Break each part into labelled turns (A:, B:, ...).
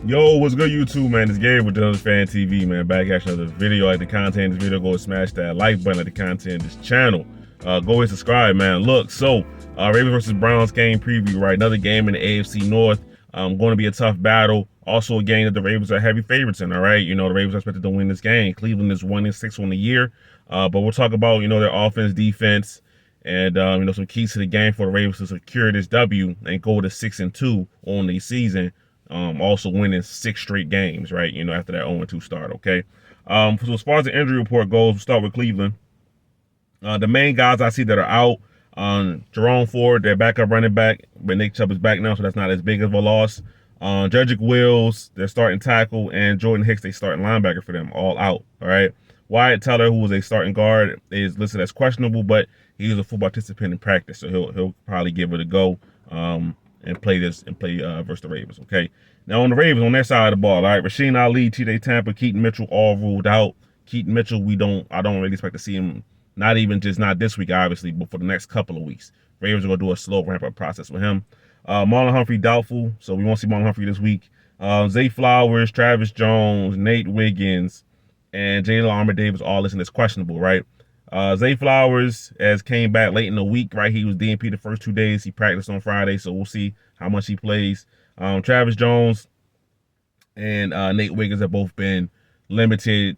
A: Yo, what's good, YouTube, man? It's Gabe with Dylan's Fan TV, man. Back at another video. Like the content in this video, go and smash that like button. Like the content in this channel. Go and subscribe, man. Look, so Ravens versus Browns game preview, right? Another game in the AFC North. Going to be a tough battle. Also a game that the Ravens are heavy favorites in, all right? You know, the Ravens are expected to win this game. Cleveland is 1-6 on the year. But we'll talk about, you know, their offense, defense, and, you know, some keys to the game for the Ravens to secure this W and go to 6-2 on the season. Also winning 6 straight games, right? You know, after that 0-2 start, okay? So as far as the injury report goes, we'll start with Cleveland. The main guys I see that are out, Jerome Ford, their backup running back, but Nick Chubb is back now, so that's not as big of a loss. Jedrick Wills, their starting tackle, and Jordan Hicks, they starting linebacker for them, all out, all right? Wyatt Teller, who was a starting guard, is listed as questionable, but he was a full participant in practice, so he'll probably give it a go. And play versus the Ravens, okay? Now, on the Ravens, on their side of the ball, all right, Rasheen Ali, T.J. Tampa, Keaton Mitchell, all ruled out. Keaton Mitchell, I don't really expect to see him, not this week, obviously, but for the next couple of weeks. Ravens are going to do a slow ramp-up process with him. Marlon Humphrey, doubtful, so we won't see Marlon Humphrey this week. Zay Flowers, Travis Jones, Nate Wiggins, and Jalen Armour-Davis all listed as questionable, right? Zay Flowers came back late in the week, right? He was DNP the first 2 days. He practiced on Friday, so we'll see how much he plays. Travis Jones and Nate Wiggins have both been limited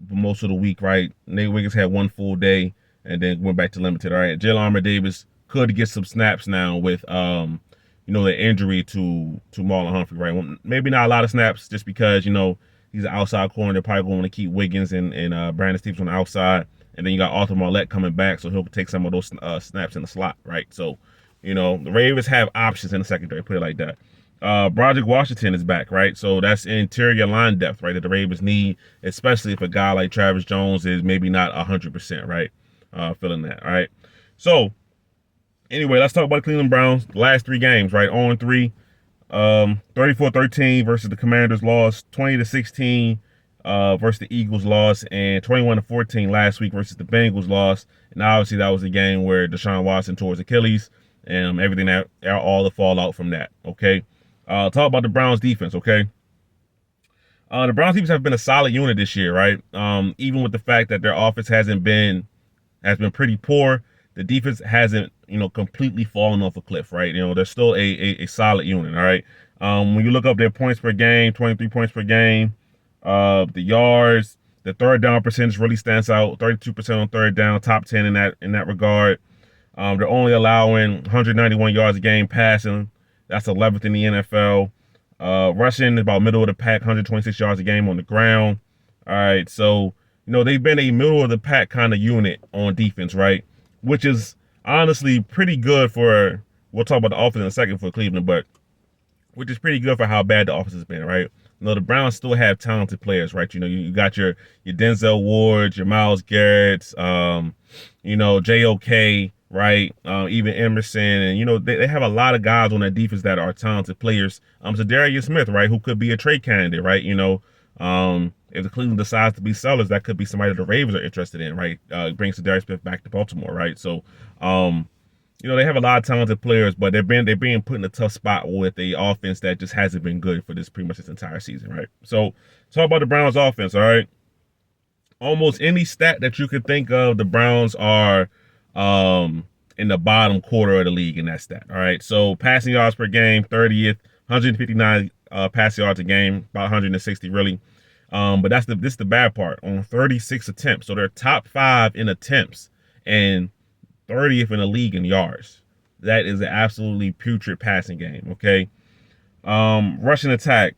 A: for most of the week, right? Nate Wiggins had 1 full day and then went back to limited, all right? Jalen Armour-Davis could get some snaps now with, you know, the injury to Marlon Humphrey, right? Well, maybe not a lot of snaps just because, you know, he's an outside corner. They're probably going to keep Wiggins and Brandon Stevens on the outside. And then you got Arthur Marlette coming back, so he'll take some of those snaps in the slot, right? So, you know, the Ravens have options in the secondary, put it like that. Broderick Washington is back, right? So that's interior line depth, right, that the Ravens need, especially if a guy like Travis Jones is maybe not 100%, right? Feeling that, all right? So, anyway, let's talk about the Cleveland Browns. The last 3 games, right? 0-3, 34-13 versus the Commanders, lost 20-16. Versus the Eagles lost, and 21-14 last week versus the Bengals lost. And obviously that was a game where Deshaun Watson tore his Achilles and everything that all the fallout from that. Okay. Talk about the Browns defense, okay? The Browns defense have been a solid unit this year, right? Even with the fact that their offense has been pretty poor, the defense hasn't, you know, completely fallen off a cliff, right? You know, they're still a solid unit, all right? When you look up their points per game, 23 points per game. The yards, the third down percentage really stands out. 32% on third down, top 10 in that regard. They're only allowing 191 yards a game passing. That's 11th in the NFL. Rushing is about middle of the pack, 126 yards a game on the ground. All right, so, you know, they've been a middle of the pack kind of unit on defense, right? Which is honestly pretty good for, we'll talk about the offense in a second for Cleveland, but which is pretty good for how bad the offense has been, right? You know, the Browns still have talented players, right? You know, you got your Denzel Ward, your Myles Garrett, you know, JOK, right? Even Emerson, and, you know, they have a lot of guys on that defense that are talented players. So Darius Smith, right, who could be a trade candidate, right? You know, if the Cleveland decides to be sellers, that could be somebody that the Ravens are interested in, right? Brings Darius Smith back to Baltimore, right? So, you know, they have a lot of talented players, but they're being put in a tough spot with a offense that just hasn't been good for pretty much this entire season, right? So, talk about the Browns offense, all right? Almost any stat that you could think of, the Browns are in the bottom quarter of the league in that stat, all right? So, passing yards per game, 30th, 159 passing yards a game, about 160 really. But this is the bad part, on 36 attempts. So, they're top 5 in attempts and 30th in the league in yards. That is an absolutely putrid passing game, okay? Rushing attack,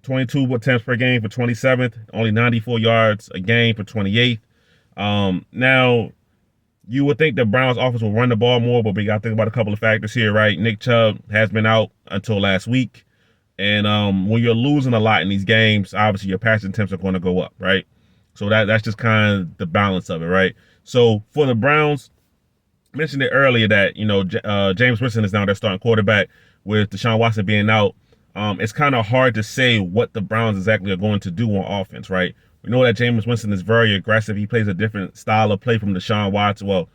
A: 22 attempts per game for 27th, only 94 yards a game for 28th. Now, you would think the Browns offense will run the ball more, but we got to think about a couple of factors here, right? Nick Chubb has been out until last week. And when you're losing a lot in these games, obviously your passing attempts are going to go up, right? So that's just kind of the balance of it, right? So for the Browns, I mentioned it earlier that, you know, James Winston is now their starting quarterback with Deshaun Watson being out. It's kind of hard to say what the Browns exactly are going to do on offense, right? We know that James Winston is very aggressive. He plays a different style of play from Deshaun Watson. Well,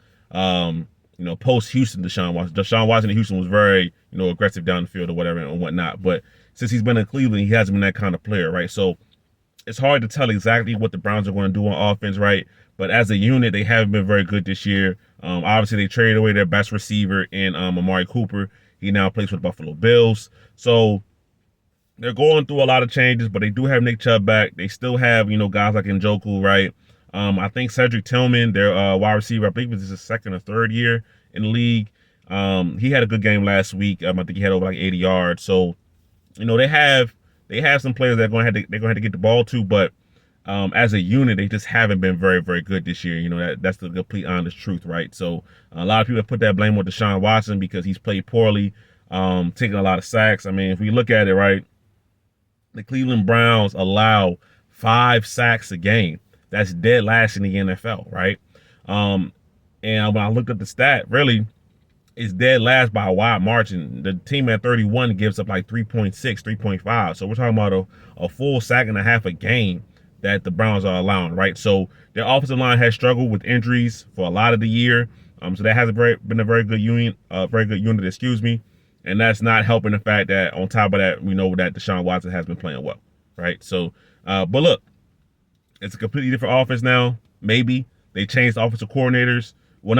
A: post Houston Deshaun Watson. Deshaun Watson in Houston was very, aggressive down the field or whatever and whatnot. But since he's been in Cleveland, he hasn't been that kind of player, right? So it's hard to tell exactly what the Browns are going to do on offense, right? But as a unit, they haven't been very good this year. Obviously, they traded away their best receiver in Amari Cooper. He now plays for the Buffalo Bills. So they're going through a lot of changes, but they do have Nick Chubb back. They still have, guys like Njoku, right? I think Cedric Tillman, their wide receiver, I believe this is his second or third year in the league. He had a good game last week. I think he had over like 80 yards. So, they have some players they're going to have to get the ball to, but as a unit, they just haven't been very, very good this year. That's the complete honest truth, right? So a lot of people put that blame on Deshaun Watson because he's played poorly, taking a lot of sacks. I mean, if we look at it, right, the Cleveland Browns allow 5 sacks a game. That's dead last in the NFL, right? And when I looked up the stat, really, it's dead last by a wide margin. The team at 31 gives up like 3.6, 3.5. So we're talking about a full sack and a half a game that the Browns are allowing, right? So their offensive line has struggled with injuries for a lot of the year. So that hasn't been a very good unit, and that's not helping the fact that on top of that, we know that Deshaun Watson has been playing well, right? So, but look, it's a completely different offense now. Maybe they changed offensive coordinators. Well,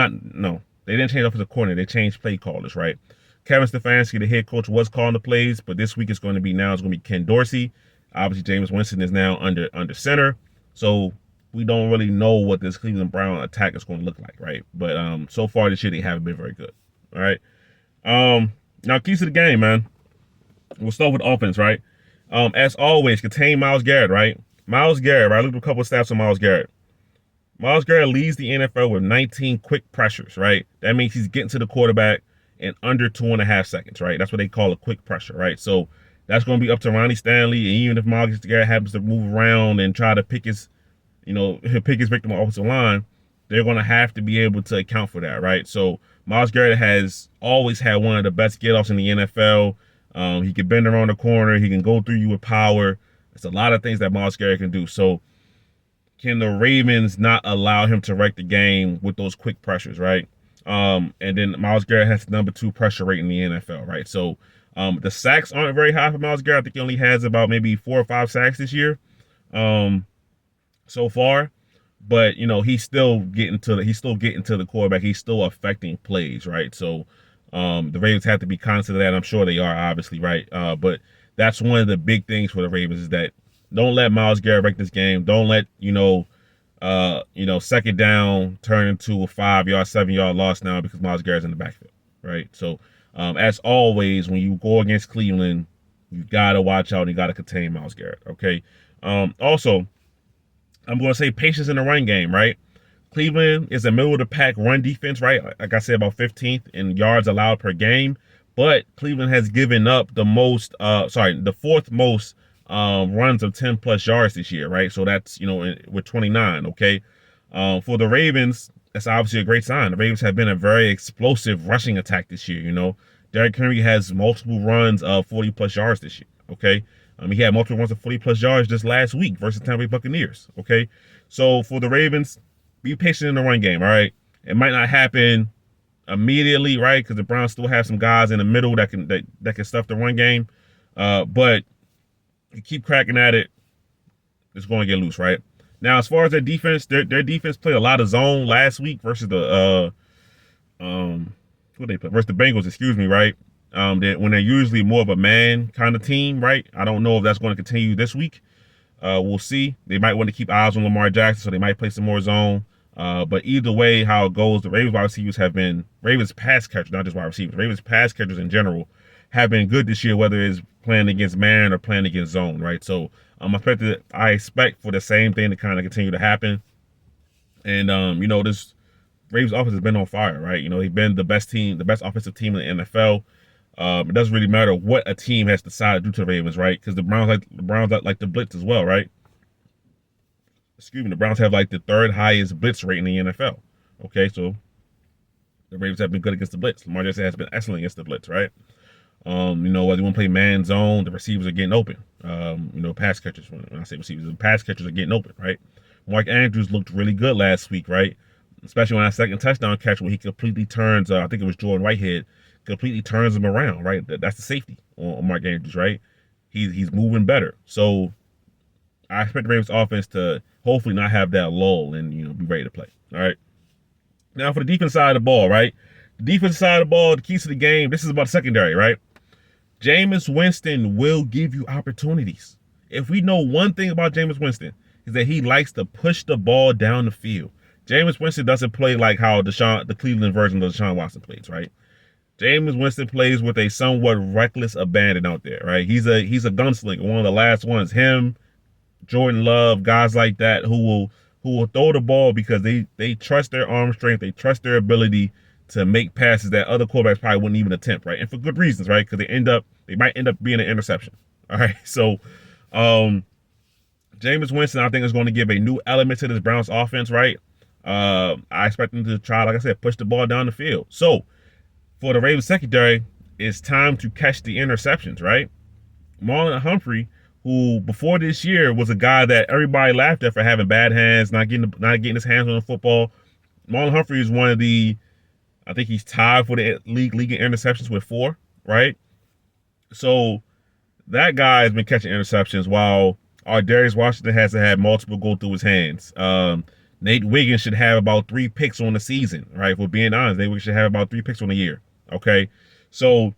A: they didn't change offensive coordinator. They changed play callers, right? Kevin Stefanski, the head coach, was calling the plays, but this week it's going to be Ken Dorsey. Obviously, Jameis Winston is now under center, so we don't really know what this Cleveland Brown attack is going to look like, right? But so far this year they haven't been very good. All right. Now keys to the game, man. We'll start with offense, right? As always, contain Myles Garrett, right? Myles Garrett, right? I looked at a couple of stats on Myles Garrett. Myles Garrett leads the NFL with 19 quick pressures, right? That means he's getting to the quarterback in under 2.5 seconds, right? That's what they call a quick pressure, right? So that's going to be up to Ronnie Stanley, and even if Myles Garrett happens to move around and try to pick his victim on offensive line, they're going to have to be able to account for that, right? So Myles Garrett has always had one of the best get-offs in the NFL. He can bend around the corner. He can go through you with power. It's a lot of things that Myles Garrett can do. So can the Ravens not allow him to wreck the game with those quick pressures, right? And then Myles Garrett has the number 2 pressure rate in the NFL, right? So the sacks aren't very high for Myles Garrett. I think he only has about maybe 4 or 5 sacks this year so far. But, he's still getting to the quarterback. He's still affecting plays, right? So the Ravens have to be conscious of that. I'm sure they are, obviously, right? But that's one of the big things for the Ravens is that don't let Myles Garrett wreck this game. Don't let, second down turn into a 5-yard, 7-yard loss now because Myles Garrett's in the backfield, right? So as always, when you go against Cleveland, you got to watch out and you got to contain Myles Garrett, okay? Also, I'm going to say patience in the run game, right? Cleveland is a middle-of-the-pack run defense, right? Like I said, about 15th in yards allowed per game. But Cleveland has given up the 4th most runs of 10-plus yards this year, right? So that's, with 29, okay? For the Ravens, that's obviously a great sign. The Ravens have been a very explosive rushing attack this year, Derrick Henry has multiple runs of 40-plus yards this year, okay? He had multiple runs of 40-plus yards just last week versus Tampa Bay Buccaneers, okay? So for the Ravens, be patient in the run game, all right? It might not happen immediately, right? Because the Browns still have some guys in the middle that can stuff the run game. But you keep cracking at it, it's going to get loose, right? Now, as far as their defense, their defense played a lot of zone last week versus the versus the Bengals, excuse me, right? When they're usually more of a man kind of team, right? I don't know if that's going to continue this week. We'll see. They might want to keep eyes on Lamar Jackson, so they might play some more zone. But either way, how it goes, the Ravens wide receivers Ravens pass catchers, not just wide receivers, Ravens pass catchers in general have been good this year, whether it's playing against man or playing against zone, right? So I expect for the same thing to kind of continue to happen. And, this Ravens offense has been on fire, right? They've been the best offensive team in the NFL. It doesn't really matter what a team has decided to do to the Ravens, right? Because the Browns like the blitz as well, right? Excuse me, the Browns have like the 3rd highest blitz rate in the NFL. Okay, so the Ravens have been good against the blitz. Lamar Jackson has been excellent against the blitz, right? Whether you want to play man zone, the receivers are getting open. Pass catchers, when I say receivers, the pass catchers are getting open, right? Mark Andrews looked really good last week, right? especially on that second touchdown catch where he completely turns, I think it was Jordan Whitehead, completely turns him around, right? That's the safety on Mark Andrews, right? He's moving better. So I expect the Ravens offense to hopefully not have that lull and, be ready to play. All right. Now for the defense side of the ball, right? The defense side of the ball, the keys to the game, this is about secondary, right? Jameis Winston will give you opportunities. If we know one thing about Jameis Winston, is that he likes to push the ball down the field. Jameis Winston doesn't play like how the Cleveland version of Deshaun Watson plays, right? Jameis Winston plays with a somewhat reckless abandon out there, right? He's a gunslinger, one of the last ones. Him, Jordan Love, guys like that who will throw the ball because they trust their arm strength, they trust their ability to make passes that other quarterbacks probably wouldn't even attempt, right? And for good reasons, right? Because they might end up being an interception. All right. So Jameis Winston, I think, is going to give a new element to this Browns offense, right? I expect them to try, like I said, push the ball down the field. So for the Ravens secondary, it's time to catch the interceptions, right? Marlon Humphrey, who before this year was a guy that everybody laughed at for having bad hands, not getting his hands on the football. Marlon Humphrey is one of I think he's tied for the league in interceptions with 4, right? So that guy has been catching interceptions while our Darius Washington has had multiple go through his hands. Nate Wiggins should have about 3 picks on the season, right? If we're being honest, Nate Wiggins should have about 3 picks on the year, okay? So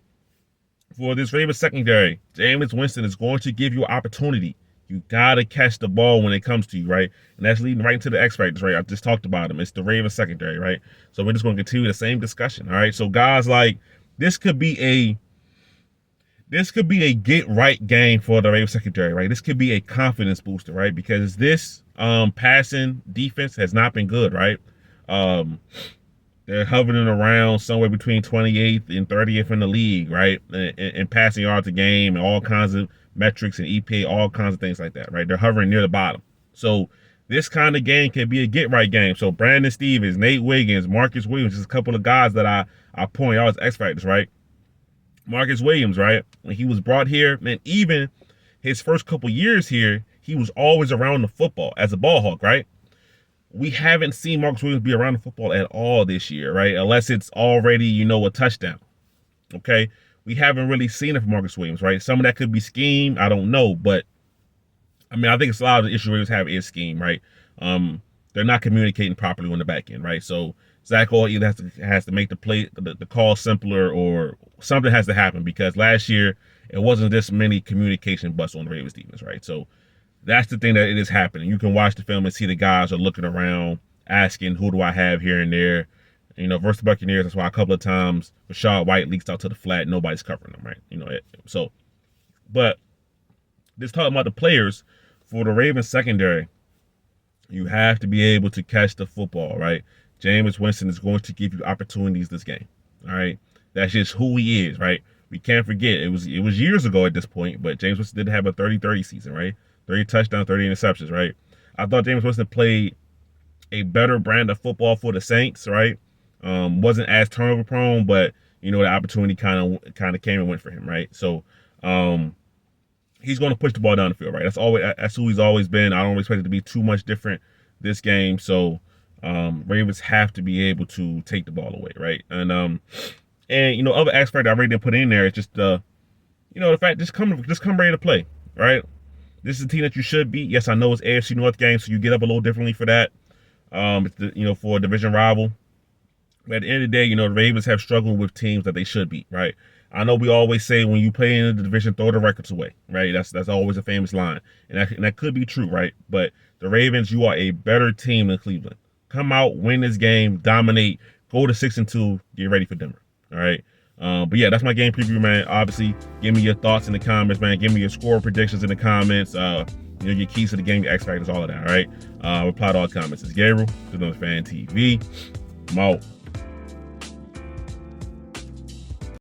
A: for this Ravens secondary, Jameis Winston is going to give you opportunity. You got to catch the ball when it comes to you, right? And that's leading right into the XFactors, right? I just talked about them. It's the Ravens secondary, right? So we're just going to continue the same discussion, all right? So guys, like, this could be a get right game for the Ravens secondary, right? This could be a confidence booster, right? Because this passing defense has not been good, right? They're hovering around somewhere between 28th and 30th in the league, right? And passing yards a game and all kinds of metrics and EPA, all kinds of things like that, right? They're hovering near the bottom. So this kind of game can be a get-right game. So Brandon Stevens, Nate Wiggins, Marcus Williams, just a couple of guys that I point out as X-Factors, right? Marcus Williams, right? When he was brought here, man, even his first couple years here, he was always around the football as a ball hawk, right? We haven't seen Marcus Williams be around the football at all this year, right? Unless it's already, a touchdown, okay? We haven't really seen it from Marcus Williams, right? Some of that could be scheme. I don't know. But, I think it's a lot of the issue Ravens have is scheme, right? They're not communicating properly on the back end, right? So Zach Orr either has to make the call simpler or something has to happen because last year it wasn't this many communication busts on the Ravens defense, right? So that's the thing that it is happening. You can watch the film and see the guys are looking around, asking, who do I have here and there? Versus the Buccaneers, that's why a couple of times Rashad White leaks out to the flat, nobody's covering them, right? But just talking about the players for the Ravens secondary, you have to be able to catch the football, right? Jameis Winston is going to give you opportunities this game, all right? That's just who he is, right? We can't forget, it was years ago at this point, but Jameis Winston did have a 30-30 season, right? 30 touchdowns, 30 interceptions, right? I thought Jameis Winston played a better brand of football for the Saints, right? Wasn't as turnover prone, but the opportunity kind of came and went for him, right? So he's going to push the ball down the field, right? That's who he's always been. I don't expect it to be too much different this game. So Ravens have to be able to take the ball away, right? And other aspect I really didn't put in there is just the fact just come ready to play, right? This is a team that you should beat. Yes, I know it's AFC North game, so you get up a little differently for that. It's for a division rival. But at the end of the day, the Ravens have struggled with teams that they should beat, right? I know we always say when you play in the division, throw the records away, right? That's always a famous line. And that could be true, right? But the Ravens, you are a better team than Cleveland. Come out, win this game, dominate, go to 6-2, get ready for Denver, all right? But yeah, that's my game preview, man. Obviously, give me your thoughts in the comments, man. Give me your score predictions in the comments. Your keys to the game, your X Factors, all of that, all right? Reply to all comments. It's Gabriel, Fan TV. I'm out.